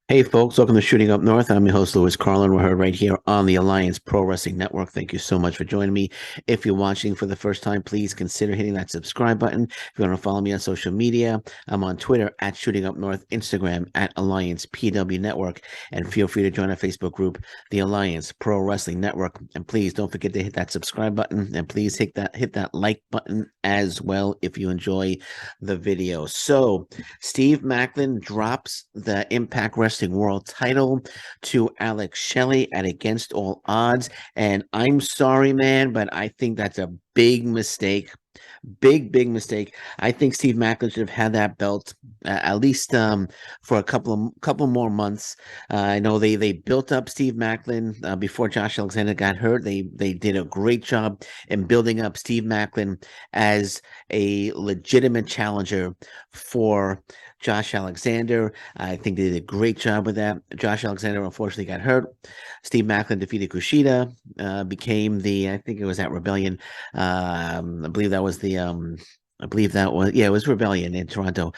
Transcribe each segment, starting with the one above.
Hey folks, welcome to Shooting Up North. I'm your host, Louis Carlin. We're heard right here on the Alliance Pro Wrestling Network. Thank you so much for joining me. If you're watching for the first time, please consider hitting that subscribe button. If you want to follow me on social media, I'm on Twitter at Shooting Up North, Instagram at Alliance PW Network, and feel free to join our Facebook group, the Alliance Pro Wrestling Network. And please don't forget to hit that subscribe button, and please hit that like button as well if you enjoy the video. So, Steve Maclin drops the Impact Wrestling World title to Alex Shelley at Against All Odds. And I'm sorry, man, but I think that's a big mistake. Big mistake. I think Steve Maclin should have had that belt at least for a couple more months. I know they built up Steve Maclin before Josh Alexander got hurt. They did a great job in building up Steve Maclin as a legitimate challenger for Josh Alexander. I think they did a great job with that. Josh Alexander unfortunately got hurt. Steve Maclin defeated Kushida, became I think it was at Rebellion. I believe that was it was Rebellion in Toronto.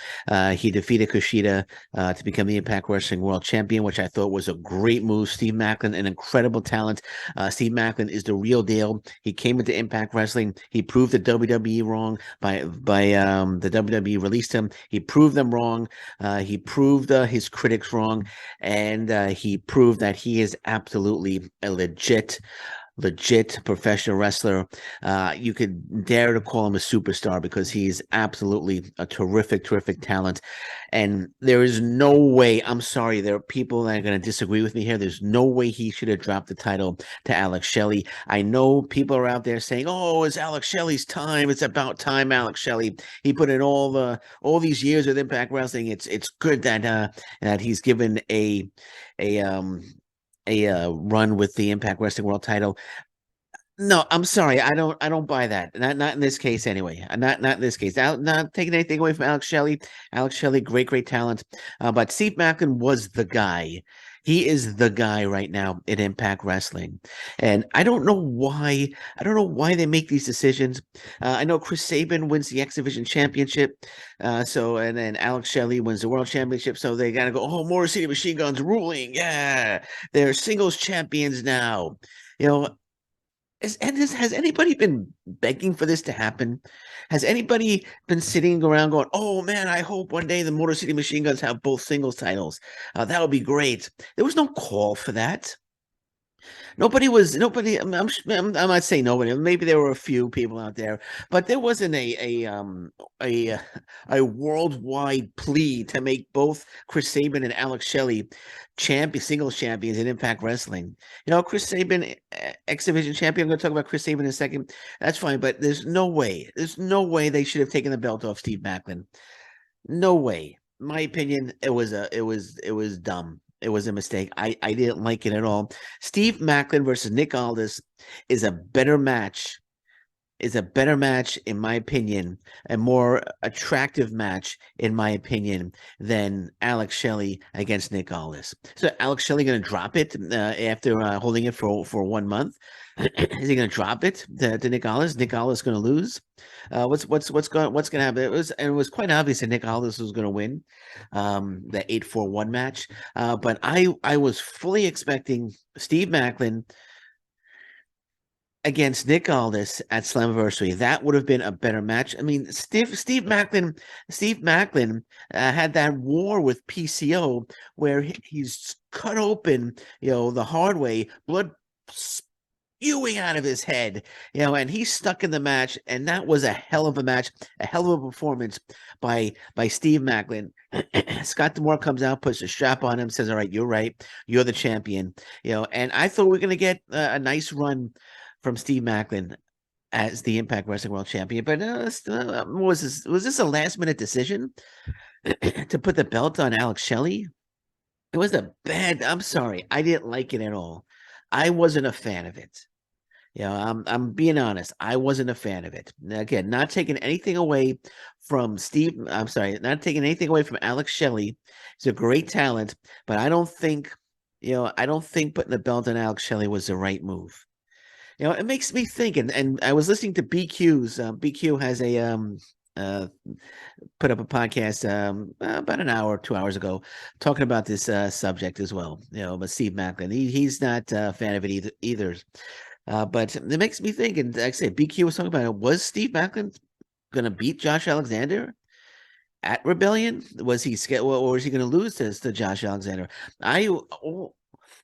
He defeated Kushida to become the Impact Wrestling World Champion, which I thought was a great move. Steve Maclin, an incredible talent. Steve Maclin is the real deal. He came into Impact Wrestling. He proved the WWE wrong by the WWE released him. He proved them wrong. He proved his critics wrong, and he proved that he is absolutely a legit professional wrestler. You could dare to call him a superstar because he's absolutely a terrific talent. And there is no way, I'm sorry, there are people that are going to disagree with me here. There's no way he should have dropped the title to Alex Shelley. I know people are out there saying, oh, it's Alex Shelley's time. It's about time, Alex Shelley. He put in all these years with Impact Wrestling. It's good that he's given a um a run with the Impact Wrestling World title. No, I'm sorry. I don't buy that. Not in this case anyway. Not in this case. Not taking anything away from Alex Shelley. Alex Shelley, great talent. But Steve Maclin was the guy. He is the guy right now in Impact Wrestling, and I don't know why. I don't know why they make these decisions. I know Chris Sabin wins the X Division Championship, and then Alex Shelley wins the World Championship. So they gotta go. Oh, Motor City Machine Guns ruling. Yeah, they're singles champions now. You know, has anybody been begging for this to happen? Has anybody been sitting around going, "Oh man, I hope one day the Motor City Machine Guns have both singles titles. That would be great." There was no call for that. Nobody. I'm not saying nobody. Maybe there were a few people out there, but there wasn't a a worldwide plea to make both Chris Sabin and Alex Shelley singles champions in Impact Wrestling. Chris Sabin, X Division champion. I'm going to talk about Chris Sabin in a second. That's fine, but there's no way. There's no way they should have taken the belt off Steve Maclin. No way. My opinion, it was dumb. It was a mistake. I didn't like it at all. Steve Maclin versus Nick Aldis is a better match. Is a better match, in my opinion, a more attractive match, in my opinion, than Alex Shelley against Nick Aldis. So Alex Shelley going to drop it after holding it for 1 month. Is he going to drop it to Nick Aldis? Nick Aldis going to lose? What's going to happen? It was quite obvious that Nick Aldis was going to win the 8-4-1 match. But I was fully expecting Steve Maclin against Nick Aldis at Slammiversary. That would have been a better match. I mean, Steve Maclin had that war with PCO where he's cut open, the hard way, blood spewing out of his head, and he's stuck in the match. And that was a hell of a match, a hell of a performance by Steve Maclin. Scott D'Amore comes out, puts a strap on him, says, "All right, you're right, you're the champion." And I thought we are gonna get a nice run from Steve Maclin as the Impact Wrestling World Champion. But was this a last minute decision to put the belt on Alex Shelley? It was a bad. I'm sorry, I didn't like it at all. I wasn't a fan of it. I'm being honest. I wasn't a fan of it. Now, again, not taking anything away from Steve. I'm sorry, not taking anything away from Alex Shelley. He's a great talent, but I don't think putting the belt on Alex Shelley was the right move. It makes me think, and I was listening to BQ's. BQ has put up a podcast about an hour, 2 hours ago, talking about this subject as well. But Steve Maclin, he's not a fan of it either. But it makes me think, and like I said, BQ was talking about it. Was Steve Maclin going to beat Josh Alexander at Rebellion? Was he scared, or was he going to lose to Josh Alexander? I,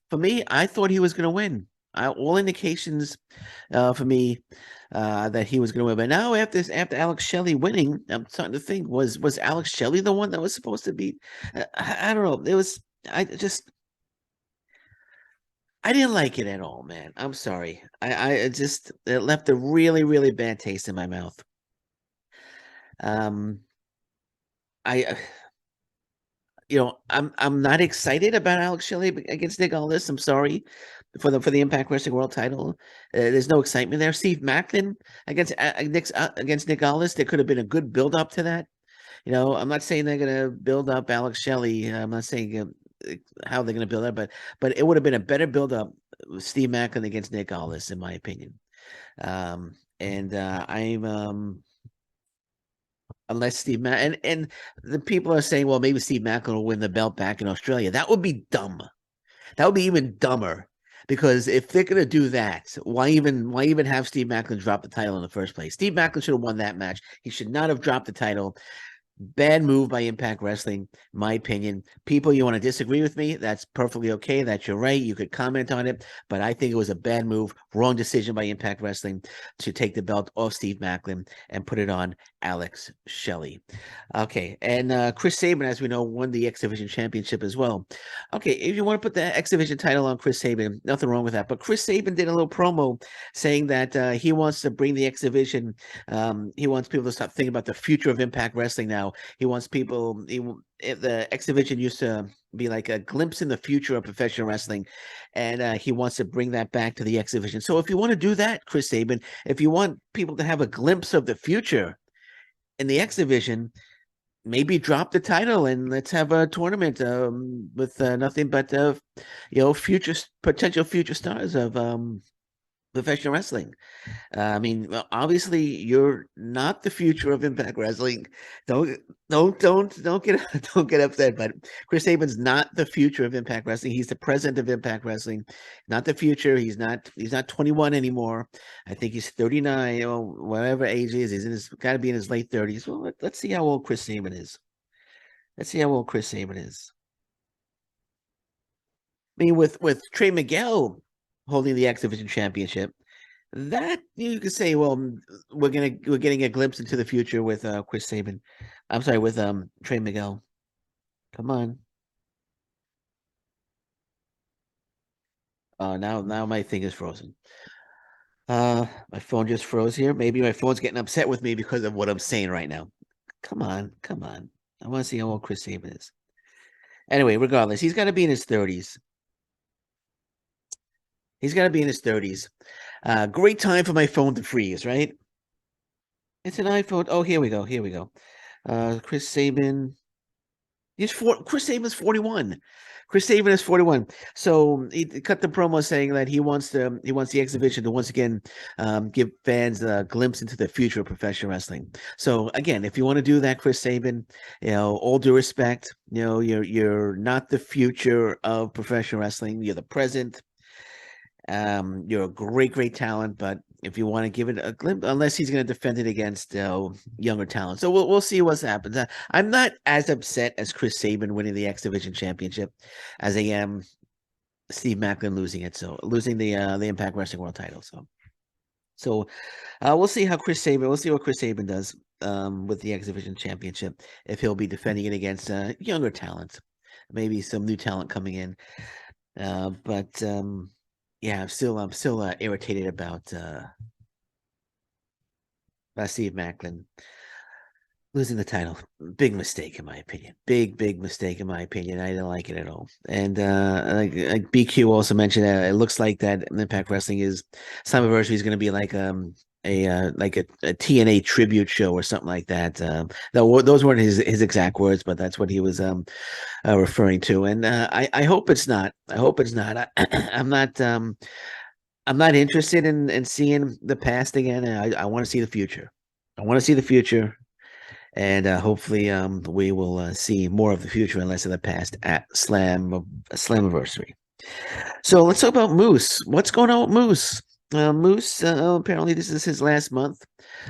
for me, I thought he was going to win. All indications for me that he was going to win. But now after Alex Shelley winning, I'm starting to think was Alex Shelley the one that was supposed to beat? I don't know. It was I didn't like it at all, man. I'm sorry. I just it left a really really bad taste in my mouth. Um, I I'm not excited about Alex Shelley against Nick Aldis. I'm sorry for the Impact Wrestling World Title. There's no excitement there. Steve Maclin against Nick Aldis. There could have been a good build up to that. I'm not saying they're gonna build up Alex Shelley. I'm not saying how they're gonna build up, but it would have been a better build up with Steve Maclin against Nick Aldis, in my opinion. And I'm unless and the people are saying, well, maybe Steve Maclin will win the belt back in Australia. That would be dumb. That would be even dumber. Because if they're gonna do that, why even have Steve Maclin drop the title in the first place? Steve Maclin should have won that match. He should not have dropped the title. Bad move by Impact Wrestling, my opinion. People, you want to disagree with me? That's perfectly okay. That's your right. You could comment on it, but I think it was a bad move, wrong decision by Impact Wrestling to take the belt off Steve Maclin and put it on Alex Shelley. Okay, and Chris Sabin, as we know, won the X Division Championship as well. Okay, if you want to put the X Division title on Chris Sabin, nothing wrong with that. But Chris Sabin did a little promo saying that he wants to bring the X Division. He wants people to start thinking about the future of Impact Wrestling now. He wants people. The X Division used to be like a glimpse in the future of professional wrestling, and he wants to bring that back to the X Division. So if you want to do that, Chris Sabin, if you want people to have a glimpse of the future in the X Division, maybe drop the title and let's have a tournament with nothing but future potential future stars of professional wrestling. I mean, well, obviously, you're not the future of Impact Wrestling. Don't don't get don't get upset. But Chris Sabin's not the future of Impact Wrestling. He's the president of Impact Wrestling, not the future. He's not 21 anymore. I think he's 39 or whatever age he is. He's got to be in his late 30s. Well, let's see how old Chris Sabin is. Let's see how old Chris Sabin is. I mean, with Trey Miguel holding the X Division Championship, that you could say, well, we're getting a glimpse into the future with Chris Sabin. I'm sorry, with Trey Miguel. Come on. Now my thing is frozen. My phone just froze here. Maybe my phone's getting upset with me because of what I'm saying right now. Come on, come on. I want to see how old Chris Sabin is. Anyway, regardless, he's got to be in his 30s. He's got to be in his 30s. Great time for my phone to freeze, right? It's an iPhone. Oh, here we go. Here we go. Chris Sabin. Chris Sabin's 41. Chris Sabin is 41. So he cut the promo saying that he wants the exhibition to once again give fans a glimpse into the future of professional wrestling. So again, if you want to do that, Chris Sabin, all due respect, you're not the future of professional wrestling. You're the present. You're a great talent, but if you want to give it a glimpse, unless he's going to defend it against younger talent, so we'll see what happens. I'm not as upset as Chris Sabin winning the X Division Championship as I am Steve Maclin losing it. So losing the Impact Wrestling World Title. So we'll see how Chris Sabin. We'll see what Chris Sabin does with the X Division Championship, if he'll be defending it against younger talent, maybe some new talent coming in. But yeah, I'm still irritated about Steve Maclin losing the title. Big mistake in my opinion. Big mistake in my opinion. I didn't like it at all. And like BQ also mentioned that it looks like that Impact Wrestling is Slammiversary is going to be like a TNA tribute show or something like that. Those weren't his exact words, but that's what he was referring to. And I hope it's not. I hope it's not. I'm not. I'm not interested in seeing the past again. I want to see the future. I want to see the future. And hopefully we will see more of the future and less of the past at Slammiversary. So let's talk about Moose. What's going on with Moose? Moose, apparently this is his last month.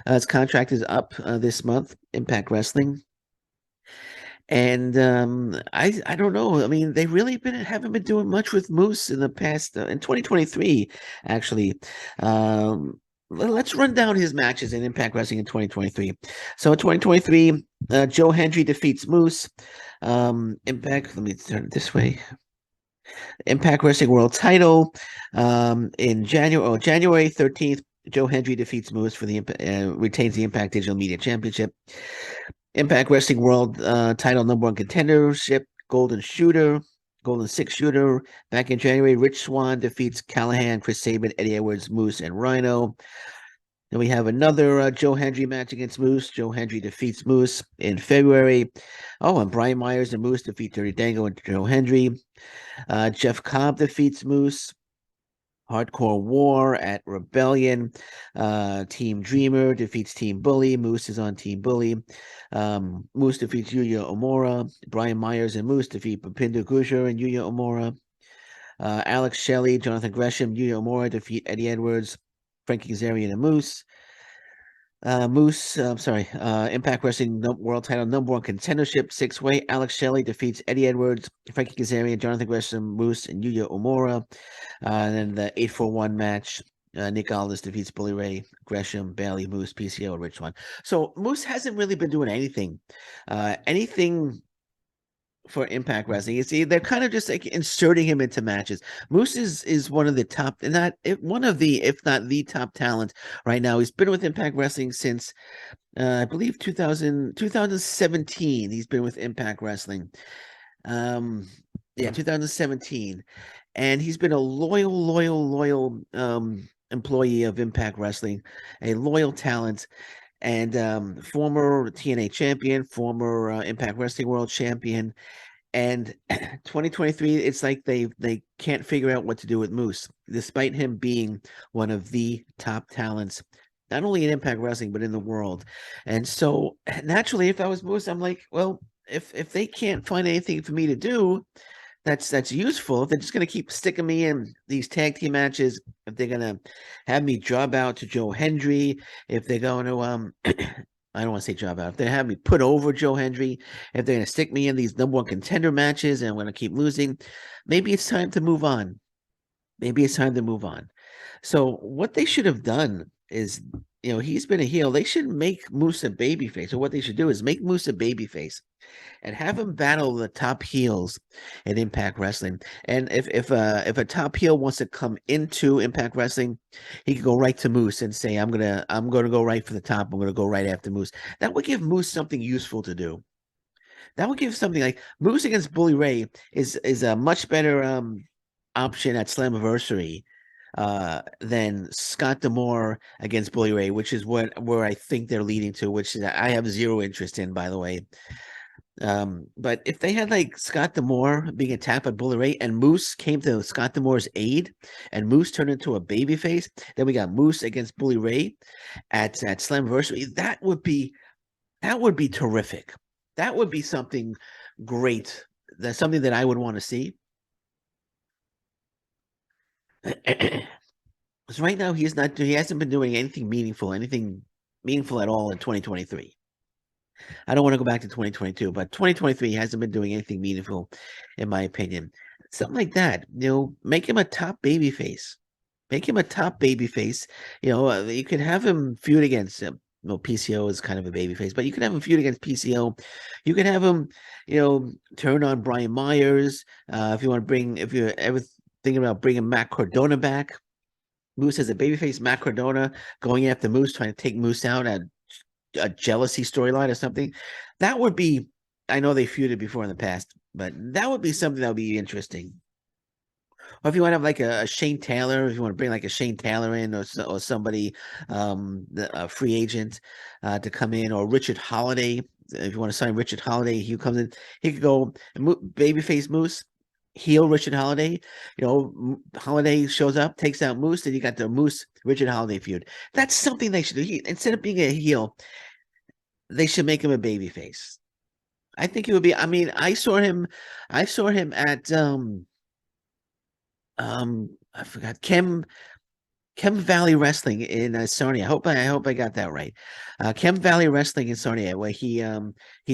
His contract is up this month, Impact Wrestling. And I don't know. I mean, they really haven't been doing much with Moose in the past in 2023, actually. Let's run down his matches in Impact Wrestling in 2023. So in 2023, Joe Hendry defeats Moose. Impact, let me turn it this way. Impact Wrestling World Title in January 13th. Joe Hendry defeats Moose for the retains the Impact Digital Media Championship. Impact Wrestling World Title #1 contendership. Golden Six Shooter. Back in January, Rich Swann defeats Callahan, Chris Sabin, Eddie Edwards, Moose, and Rhino. Then we have another Joe Hendry match against Moose. Joe Hendry defeats Moose in February. Oh, and Brian Myers and Moose defeat Dirty Dango and Joe Hendry. Jeff Cobb defeats Moose. Hardcore War at Rebellion. Team Dreamer defeats Team Bully. Moose is on Team Bully. Moose defeats Yuya Omura. Brian Myers and Moose defeat Bhupinder Gujjar and Yuya Omura. Alex Shelley, Jonathan Gresham, Yuya Omura defeat Eddie Edwards, Frankie Kazarian, and Moose. Impact Wrestling World Title #1 contendership 6-way. Alex Shelley defeats Eddie Edwards, Frankie Kazarian, Jonathan Gresham, Moose, and Yuya Omura. And then the 8-for-1 match. Nick Aldis defeats Bully Ray, Gresham, Bailey, Moose, PCO, and Rich Swann. So Moose hasn't really been doing anything for Impact Wrestling. You see, they're kind of just like inserting him into matches. Moose is one of the top, one of the, if not the top talent right now. He's been with Impact Wrestling since I believe 2017. He's been with Impact Wrestling. 2017. And he's been a loyal employee of Impact Wrestling, a loyal talent, and former TNA champion, former Impact Wrestling World champion. And 2023, it's like they can't figure out what to do with Moose, despite him being one of the top talents, not only in Impact Wrestling but in the world. And so naturally, if I was Moose, I'm like, well, if they can't find anything for me to do that's useful, if they're just going to keep sticking me in these tag team matches, if they're going to have me job out to Joe Hendry, if they're going to I don't want to say job out, if they have me put over Joe Hendry, if they're going to stick me in these #1 contender matches and I'm going to keep losing, maybe it's time to move on. So what they should have done is, he's been a heel. They should make Moose a babyface. So what they should do is make Moose a babyface and have him battle the top heels in Impact Wrestling. And if a top heel wants to come into Impact Wrestling, he could go right to Moose and say, I'm gonna go right for the top. I'm gonna go right after Moose. That would give Moose something useful to do. That would give something like Moose against Bully Ray is a much better option at Slammiversary than Scott D'Amore against Bully Ray, which is where I think they're leading to, which I have zero interest in, by the way. But if they had like Scott D'Amore being attacked by Bully Ray and Moose came to Scott D'Amore's aid and Moose turned into a babyface, then we got Moose against Bully Ray at Slammiversary. That would be terrific. That would be something great. That's something that I would want to see. Because right now he hasn't been doing anything meaningful at all in 2023. I don't want to go back to 2022, but 2023 hasn't been doing anything meaningful, in my opinion. Something like that, make him a top babyface. Make him a top babyface. You could have him feud against him. PCO is kind of a babyface, but you could have him feud against PCO. You could have him, turn on Brian Myers. If you're ever thinking about bringing Matt Cardona back, Moose as a babyface, Matt Cardona going after Moose, trying to take Moose out at a jealousy storyline or something. That would be, I know they feuded before in the past, but that would be something that would be interesting. Or if you want to have like a Shane Taylor, if you want to bring like a Shane Taylor in or somebody, a free agent to come in, or Richard Holiday, if you want to sign Richard Holiday, he comes in, he could go babyface Moose, heel Richard Holiday. Holiday shows up, takes out Moose, and you got the Moose Richard Holiday feud. That's something they should do. Instead of being a heel, They should make him a baby face. I think it would be. I mean, I saw him at I forgot Chem Valley Wrestling in Sarnia. I hope I got that right. Chem Valley Wrestling in Sarnia, where he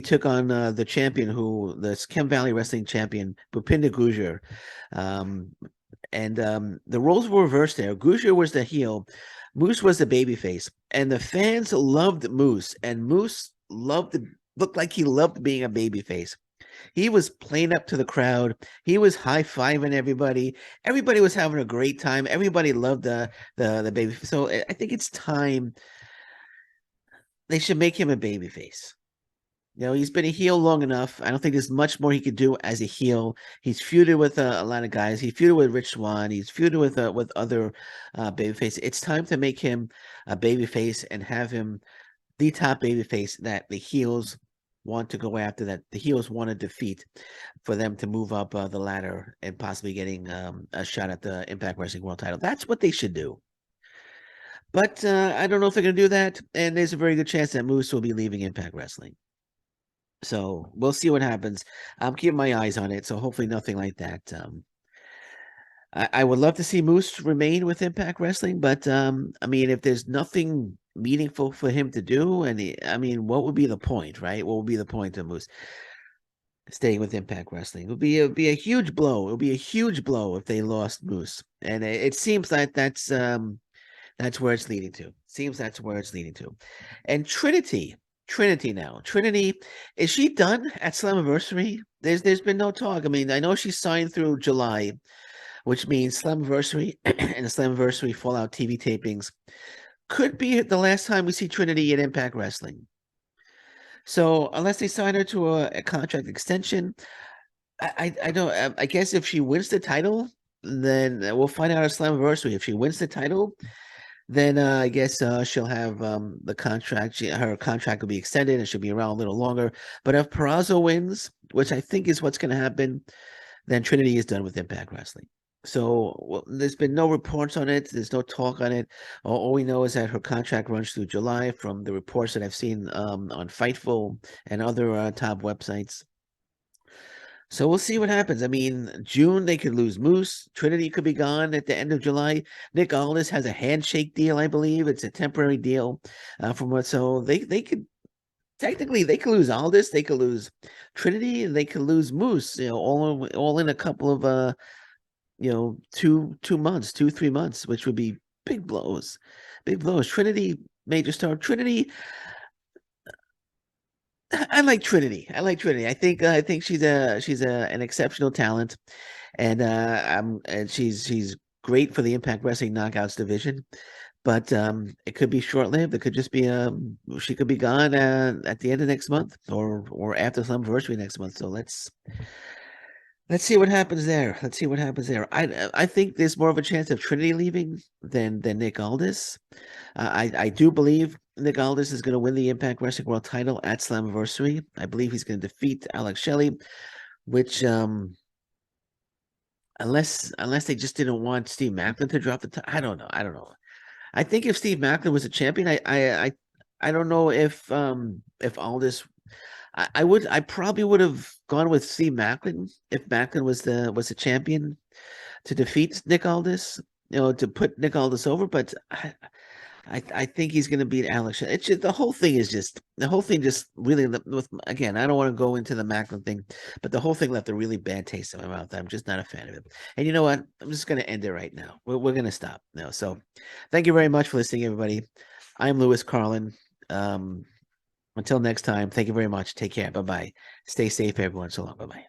took on the champion, who the Chem Valley Wrestling champion, Bhupinder Gujjar. Um, and the roles were reversed there. Gujjar was the heel, Moose was the babyface, and the fans loved Moose, and Moose looked like he loved being a babyface. He was playing up to the crowd. He was high-fiving everybody. Everybody was having a great time. Everybody loved the baby. So I think it's time they should make him a babyface. You know, he's been a heel long enough. I don't think there's much more he could do as a heel. He's feuded with a lot of guys. He feuded with Rich Swann. He's feuded with other babyface. It's time to make him a babyface and have him the top babyface that the heels want to go after, that the heels want to defeat, for them to move up the ladder and possibly getting a shot at the Impact Wrestling World title. That's what they should do. But I don't know if they're going to do that, and there's a very good chance that Moose will be leaving Impact Wrestling. So we'll see what happens. I'm keeping my eyes on it, so hopefully nothing like that. I would love to see Moose remain with Impact Wrestling, but I mean, if there's nothing meaningful for him to do, and I mean, what would be the point, right? What would be the point of Moose staying with Impact Wrestling? It would be a huge blow. It would be a huge blow if they lost Moose, and it seems like that's where it's leading to. Seems that's where it's leading to. And Trinity now. Trinity, is she done at Slammiversary? There's been no talk. I mean, I know she's signed through July, which means Slammiversary and the Slammiversary Fallout TV tapings could be the last time we see Trinity at Impact Wrestling. So unless they sign her to a contract extension, I don't. I guess if she wins the title, then we'll find out at Slammiversary. If she wins the title, then I guess she'll have the contract. Her contract will be extended and she'll be around a little longer. But if Peraza wins, which I think is what's going to happen, then Trinity is done with Impact Wrestling. So there's been no reports on it. There's no talk on it. All we know is that her contract runs through July from the reports that I've seen on Fightful and other top websites. So we'll see what happens. I mean, June, they could lose Moose. Trinity could be gone at the end of July. Nick Aldis has a handshake deal, I believe. It's a temporary deal from what, so they could technically, they could lose Aldis, they could lose Trinity, and they could lose Moose, you know, all in a couple of you know, 2 months, 3 months, which would be big blows. Big blows. Trinity, major star. Trinity, I like Trinity. I think she's an exceptional talent, and she's great for the Impact Wrestling Knockouts division. But it could be short lived. It could just be she could be gone at the end of next month or after Slammiversary next month. So let's see what happens there. Let's see what happens there. I think there's more of a chance of Trinity leaving than Nick Aldis. I do believe Nick Aldis is going to win the Impact Wrestling World title at Slammiversary. I believe he's going to defeat Alex Shelley, which unless they just didn't want Steve Maclin to drop the title. I don't know. I think if Steve Maclin was a champion, I don't know if Aldis. I probably would have gone with Steve Maclin if Maclin was the champion to defeat Nick Aldis, you know, to put Nick Aldis over. But I think he's going to beat Alex. It's just, the whole thing just really with, again, I don't want to go into the Macklin thing, but the whole thing left a really bad taste in my mouth. I'm just not a fan of it. And you know what? I'm just going to end it right now. We're going to stop now. So thank you very much for listening, everybody. I'm Lewis Carlin. Until next time, thank you very much. Take care. Bye-bye. Stay safe, everyone. So long. Bye-bye.